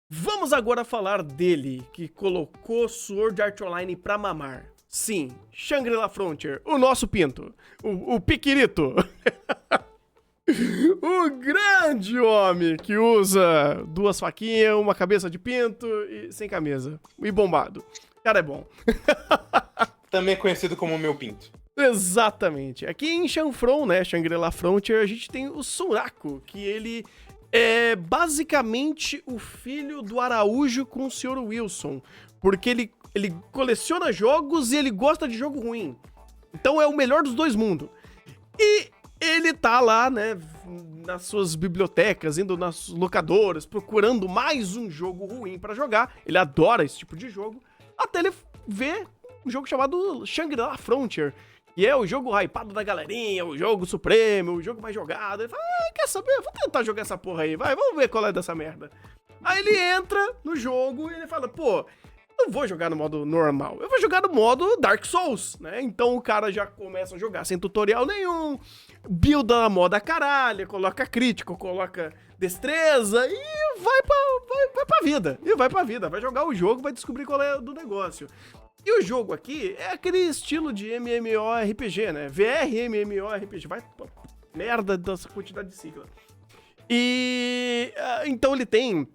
Vamos agora falar dele, que colocou Sword Art Online pra mamar. Sim, Shangri-La Frontier, o nosso pinto, o Piquirito. O grande homem que usa duas faquinhas, uma cabeça de pinto e sem camisa. E bombado. Cara, é bom. Também é conhecido como Meu Pinto. Exatamente. Aqui em Chanfron, né, Shangri-La Frontier, a gente tem o Sorako, que ele é basicamente o filho do Araújo com o Sr. Wilson. Porque ele coleciona jogos e ele gosta de jogo ruim. Então é o melhor dos dois mundos. E ele tá lá, né, nas suas bibliotecas, indo nas locadoras, procurando mais um jogo ruim pra jogar. Ele adora esse tipo de jogo. Até ele ver um jogo chamado Shangri-La Frontier. E é o jogo hypado da galerinha, o jogo supremo, o jogo mais jogado. Ele fala, quer saber? Vou tentar jogar essa porra aí, vai, vamos ver qual é dessa merda. Aí ele entra no jogo e ele fala, pô, não vou jogar no modo normal, eu vou jogar no modo Dark Souls, né? Então o cara já começa a jogar sem tutorial nenhum, builda a moda caralho, coloca crítico, coloca destreza e vai pra vida. E vai pra vida, vai jogar o jogo, vai descobrir qual é do negócio. E o jogo aqui é aquele estilo de MMORPG, né? VR MMORPG. Vai, pô, merda dessa quantidade de sigla. E então ele tem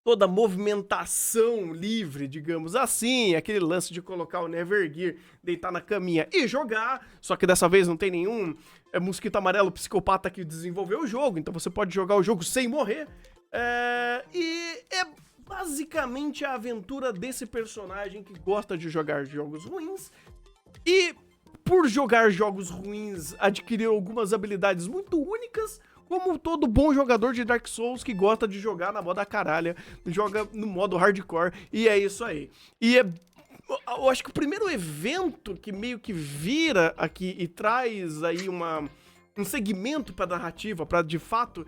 toda a movimentação livre, digamos assim, aquele lance de colocar o Nevergear, deitar na caminha e jogar, só que dessa vez não tem nenhum mosquito amarelo psicopata que desenvolveu o jogo, então você pode jogar o jogo sem morrer. E é basicamente a aventura desse personagem que gosta de jogar jogos ruins e, por jogar jogos ruins, adquiriu algumas habilidades muito únicas, como todo bom jogador de Dark Souls que gosta de jogar na moda caralha, joga no modo hardcore, e é isso aí. E eu acho que o primeiro evento que meio que vira aqui e traz aí um segmento pra narrativa, pra de fato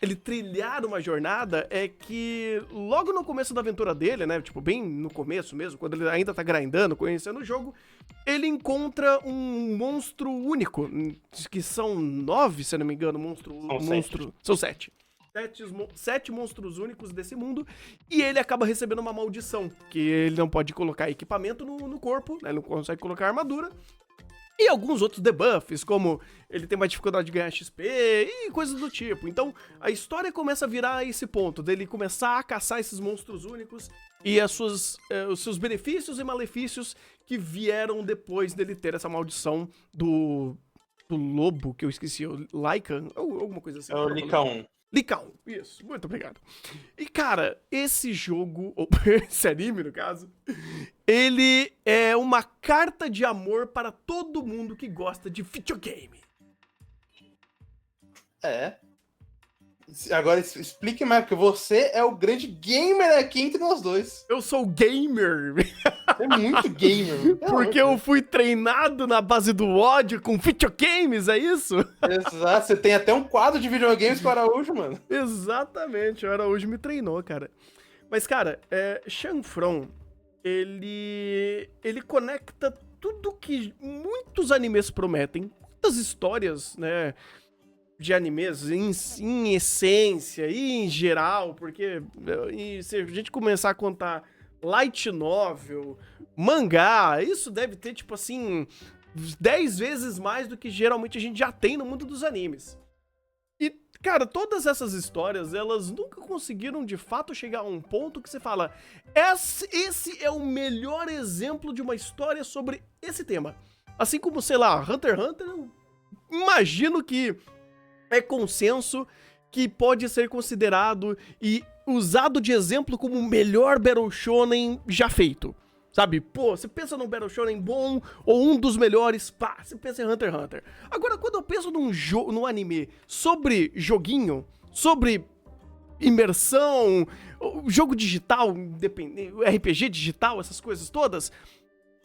ele trilhar uma jornada, é que logo no começo da aventura dele, né, tipo bem no começo mesmo, quando ele ainda tá grindando, conhecendo o jogo, ele encontra um monstro único, que são 9, se eu não me engano, são 7. 7 monstros únicos desse mundo, e ele acaba recebendo uma maldição, que ele não pode colocar equipamento no corpo, né, ele não consegue colocar armadura, e alguns outros debuffs, como ele tem mais dificuldade de ganhar XP e coisas do tipo. Então, a história começa a virar esse ponto, dele começar a caçar esses monstros únicos e os seus benefícios e malefícios que vieram depois dele ter essa maldição do lobo, que eu esqueci, o Lycan, ou alguma coisa assim. É o Lycaon. Lycaon, isso, muito obrigado. E cara, esse jogo, ou esse anime no caso, ele é uma carta de amor para todo mundo que gosta de videogame. É. Agora explique mais, porque você é o grande gamer aqui entre nós dois. Eu sou gamer. Você é muito gamer. Porque eu fui treinado na base do ódio com videogames, é isso? Exato, você tem até um quadro de videogames com o Araújo, mano. Exatamente, o Araújo me treinou, cara. Mas, cara, Chanfron, ele conecta tudo que muitos animes prometem, muitas histórias, né, de animes em essência e em geral, porque se a gente começar a contar light novel, mangá, isso deve ter, tipo assim, 10 vezes mais do que geralmente a gente já tem no mundo dos animes. E, cara, todas essas histórias, elas nunca conseguiram de fato chegar a um ponto que você fala, esse é o melhor exemplo de uma história sobre esse tema. Assim como, sei lá, Hunter x Hunter, eu imagino que é consenso que pode ser considerado e usado de exemplo como o melhor Battle Shonen já feito. Sabe, pô, você pensa num Battle Shonen bom ou um dos melhores, pá, você pensa em Hunter x Hunter. Agora, quando eu penso num anime sobre joguinho, sobre imersão, jogo digital, RPG digital, essas coisas todas,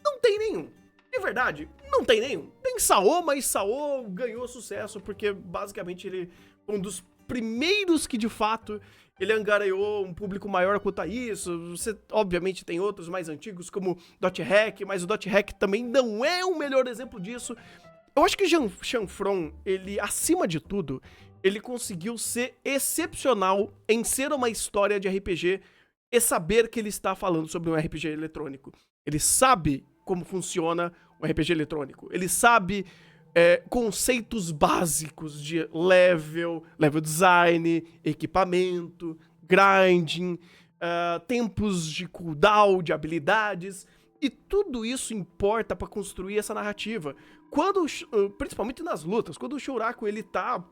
não tem nenhum. De verdade, não tem nenhum. Tem Sao, mas Sao ganhou sucesso porque basicamente ele foi um dos primeiros que de fato ele angariou um público maior quanto a isso. Você obviamente tem outros mais antigos como Dot Hack, mas o Dot Hack também não é o melhor exemplo disso. Eu acho que Chanfron, ele acima de tudo, ele conseguiu ser excepcional em ser uma história de RPG é saber que ele está falando sobre um RPG eletrônico. Ele sabe como funciona um RPG eletrônico. Ele sabe conceitos básicos de level design, equipamento, grinding, tempos de cooldown, de habilidades. E tudo isso importa pra construir essa narrativa. Quando, principalmente nas lutas, quando o Shuraku ele tá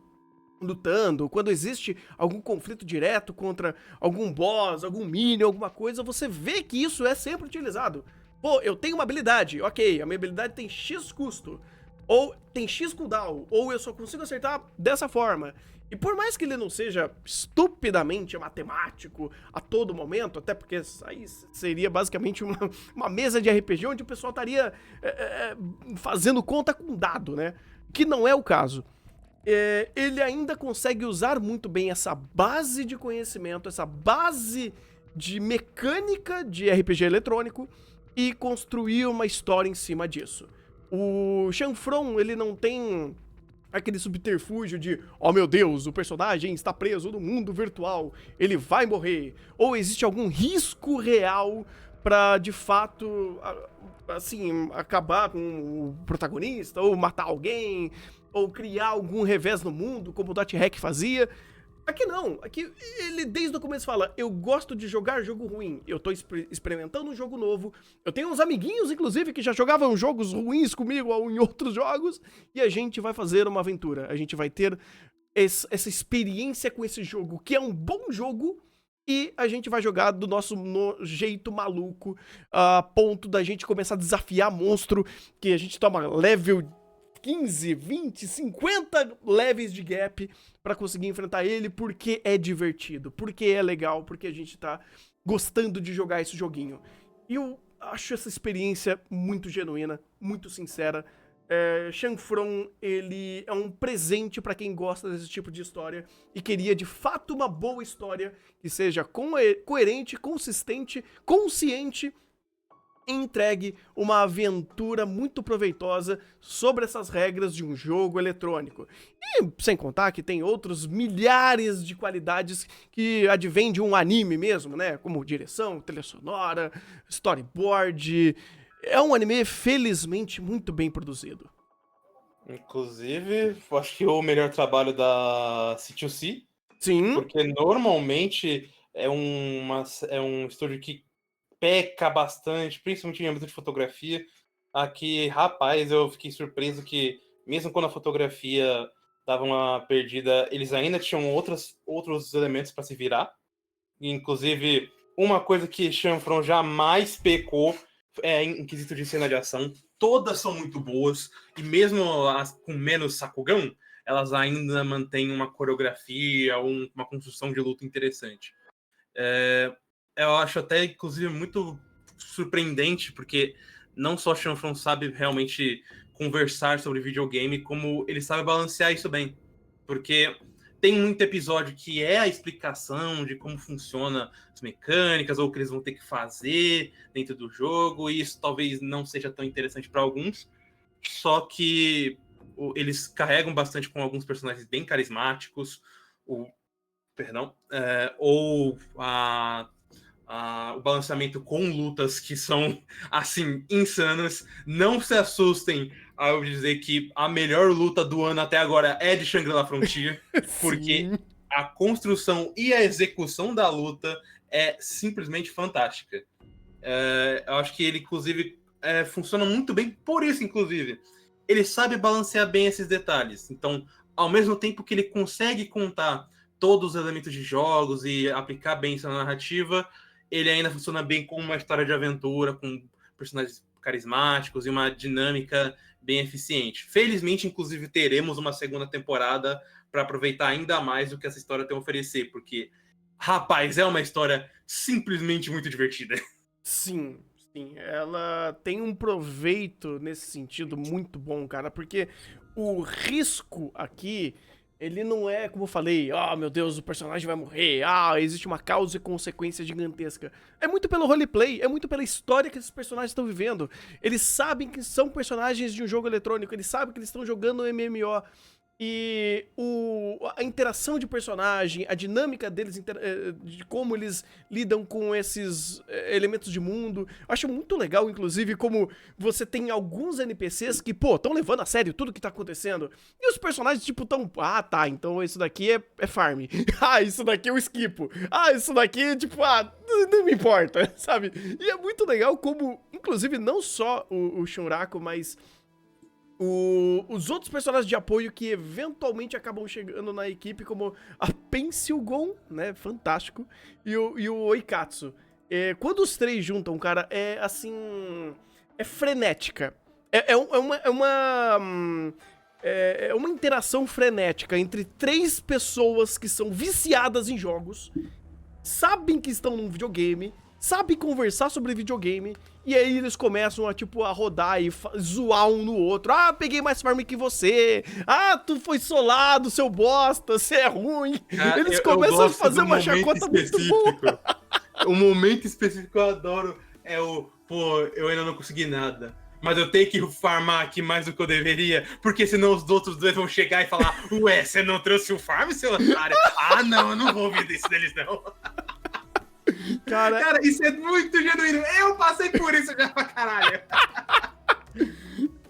lutando, quando existe algum conflito direto contra algum boss, algum minion, alguma coisa, você vê que isso é sempre utilizado. Pô, eu tenho uma habilidade, ok, a minha habilidade tem X custo, ou tem X cooldown, ou eu só consigo acertar dessa forma. E por mais que ele não seja estupidamente matemático a todo momento, até porque aí seria basicamente uma mesa de RPG onde o pessoal estaria fazendo conta com dado, né? Que não é o caso. Ele ainda consegue usar muito bem essa base de conhecimento, essa base de mecânica de RPG eletrônico e construir uma história em cima disso. O Chanfron, ele não tem aquele subterfúgio de, oh meu Deus, o personagem está preso no mundo virtual, ele vai morrer, ou existe algum risco real pra, de fato, assim, acabar com o protagonista, ou matar alguém, ou criar algum revés no mundo, como o Dot Hack fazia. Aqui não, aqui ele desde o começo fala, eu gosto de jogar jogo ruim, eu tô experimentando um jogo novo, eu tenho uns amiguinhos, inclusive, que já jogavam jogos ruins comigo ou em outros jogos, e a gente vai fazer uma aventura, a gente vai ter essa experiência com esse jogo, que é um bom jogo, e a gente vai jogar do nosso jeito maluco, a ponto da gente começar a desafiar monstro, que a gente toma level 15, 20, 50 levels de gap pra conseguir enfrentar ele, porque é divertido, porque é legal, porque a gente tá gostando de jogar esse joguinho. E eu acho essa experiência muito genuína, muito sincera. Chanfron, ele é um presente pra quem gosta desse tipo de história e queria de fato uma boa história que seja coerente, consistente, consciente, entregue uma aventura muito proveitosa sobre essas regras de um jogo eletrônico. E sem contar que tem outros milhares de qualidades que advêm de um anime mesmo, né? Como direção, trilha sonora, storyboard. É um anime, felizmente, muito bem produzido. Inclusive, eu acho que o melhor trabalho da C2C. Sim. Porque normalmente é um estúdio que peca bastante, principalmente em âmbito de fotografia. Aqui, rapaz, eu fiquei surpreso que, mesmo quando a fotografia dava uma perdida, eles ainda tinham outros elementos para se virar. Inclusive, uma coisa que Chanfron jamais pecou é em quesito de cena de ação. Todas são muito boas, e mesmo as com menos Sakugão, elas ainda mantêm uma coreografia, uma construção de luta interessante. Eu acho até, inclusive, muito surpreendente, porque não só Chanfron sabe realmente conversar sobre videogame, como ele sabe balancear isso bem. Porque tem muito episódio que é a explicação de como funciona as mecânicas, ou o que eles vão ter que fazer dentro do jogo, e isso talvez não seja tão interessante para alguns, só que eles carregam bastante com alguns personagens bem carismáticos, ou o balanceamento com lutas que são, assim, insanas. Não se assustem ao dizer que a melhor luta do ano até agora é de Shangri-La Frontier, porque a construção e a execução da luta é simplesmente fantástica. Eu acho que ele, inclusive, funciona muito bem por isso, inclusive. Ele sabe balancear bem esses detalhes. Então, ao mesmo tempo que ele consegue contar todos os elementos de jogos e aplicar bem isso na narrativa, ele ainda funciona bem como uma história de aventura, com personagens carismáticos e uma dinâmica bem eficiente. Felizmente, inclusive, teremos uma segunda temporada para aproveitar ainda mais o que essa história tem a oferecer, porque, rapaz, é uma história simplesmente muito divertida. Sim, sim. Ela tem um proveito nesse sentido muito bom, cara, porque o risco aqui, ele não é, como eu falei, meu Deus, o personagem vai morrer, existe uma causa e consequência gigantesca. É muito pelo roleplay, é muito pela história que esses personagens estão vivendo. Eles sabem que são personagens de um jogo eletrônico, eles sabem que eles estão jogando MMO. E a interação de personagem, a dinâmica deles, de como eles lidam com esses elementos de mundo. Eu acho muito legal, inclusive, como você tem alguns NPCs que, pô, estão levando a sério tudo que tá acontecendo. E os personagens, tipo, tão... Ah, tá, então isso daqui é farm. Ah, isso daqui eu esquipo. Ah, isso daqui, tipo, não me importa, sabe? E é muito legal como, inclusive, não só o Shunraku, mas... os outros personagens de apoio que eventualmente acabam chegando na equipe, como a Pensilgon, né? Fantástico. E o Oikatsu. Quando os três juntam, cara, é assim. É frenética. É uma interação frenética entre três pessoas que são viciadas em jogos, sabem que estão num videogame, sabem conversar sobre videogame, e aí eles começam a rodar e zoar um no outro. Ah, peguei mais farm que você. Ah, tu foi solado, seu bosta, você é ruim. Cara, Eles começam a fazer uma chacota muito boa. O momento específico que eu adoro é pô, eu ainda não consegui nada. Mas eu tenho que farmar aqui mais do que eu deveria, porque senão os outros dois vão chegar e falar: ué, você não trouxe o farm, seu otário? Ah, não, eu não vou ouvir isso deles, não. Cara, isso é muito genuíno. Eu passei por isso já pra caralho.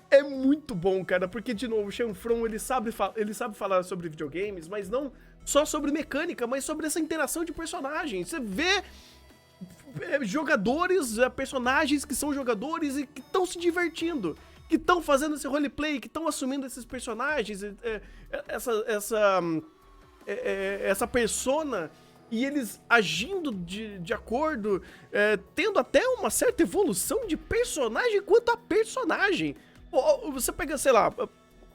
É muito bom, cara, porque, de novo, o Shenfron, ele sabe falar sobre videogames, mas não só sobre mecânica, mas sobre essa interação de personagens. Você vê jogadores, personagens que são jogadores e que estão se divertindo, que estão fazendo esse roleplay, que estão assumindo esses personagens, essa persona, e eles agindo de acordo, tendo até uma certa evolução de personagem quanto a personagem. Você pega, sei lá,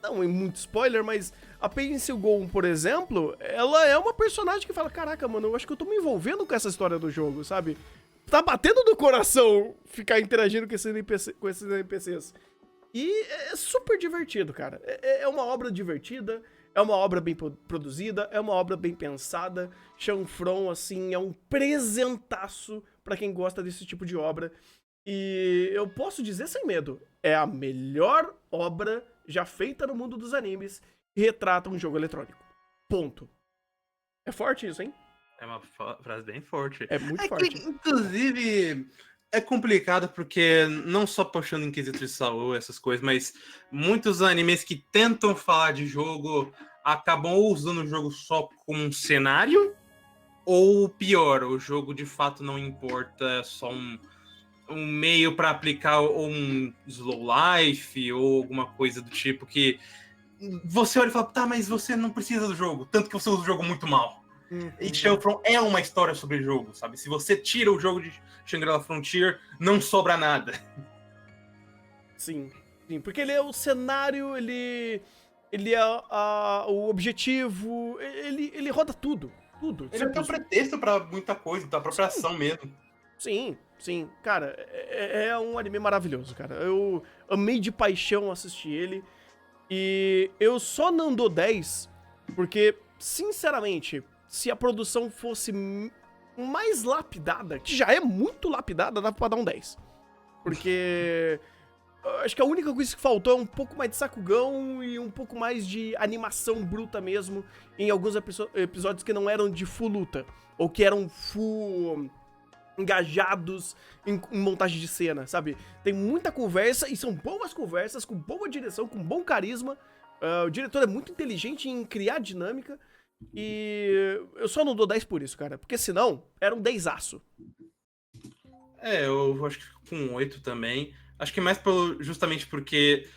não é muito spoiler, mas a Pensilgon, por exemplo, ela é uma personagem que fala: caraca, mano, eu acho que eu tô me envolvendo com essa história do jogo, sabe? Tá batendo no coração ficar interagindo com esses NPCs. E é super divertido, cara. É uma obra divertida, é uma obra bem produzida, é uma obra bem pensada. Shenfron, assim, é um presentaço pra quem gosta desse tipo de obra. E eu posso dizer sem medo, é a melhor obra já feita no mundo dos animes que retrata um jogo eletrônico. Ponto. É forte isso, hein? É uma frase bem forte. É muito forte. Que, inclusive, é complicado porque não só puxando Inquisitor de Saul, essas coisas, mas muitos animes que tentam falar de jogo acabam usando o jogo só como um cenário, ou pior, o jogo de fato não importa, é só um meio para aplicar um slow life ou alguma coisa do tipo que você olha e fala: tá, mas você não precisa do jogo, tanto que você usa o jogo muito mal. E Shenfron é uma história sobre jogo, sabe? Se você tira o jogo de Shangri-La Frontier, não sobra nada. Sim, porque ele é o cenário, ele é o objetivo, ele roda tudo. Ele é até um pretexto pra muita coisa, da própria ação mesmo. Sim. Cara, é um anime maravilhoso, cara. Eu amei de paixão assistir ele. E eu só não dou 10 porque, sinceramente, se a produção fosse mais lapidada, que já é muito lapidada, dá pra dar um 10. Porque acho que a única coisa que faltou é um pouco mais de Sakugão e um pouco mais de animação bruta mesmo em alguns episódios que não eram de full luta, ou que eram full engajados em montagem de cena, sabe? Tem muita conversa, e são boas conversas, com boa direção, com bom carisma. O diretor é muito inteligente em criar dinâmica, e eu só não dou 10 por isso, cara, porque senão era um 10aço. Eu acho que com 8 também. Acho que mais justamente porque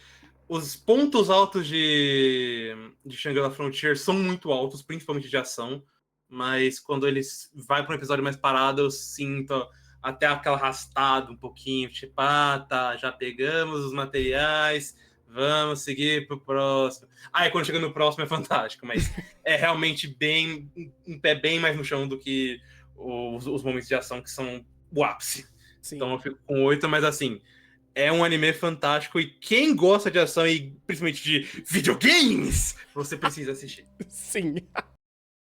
os pontos altos de Shangri-La Frontier são muito altos, principalmente de ação. Mas quando eles vai para um episódio mais parado, eu sinto até aquela arrastada um pouquinho, tipo, tá, já pegamos os materiais, vamos seguir pro próximo. Aí quando chega no próximo é fantástico, mas é realmente um pé bem mais no chão do que os momentos de ação que são o ápice. Sim. Então eu fico com 8, mas assim, é um anime fantástico e quem gosta de ação e principalmente de videogames, você precisa assistir. Sim.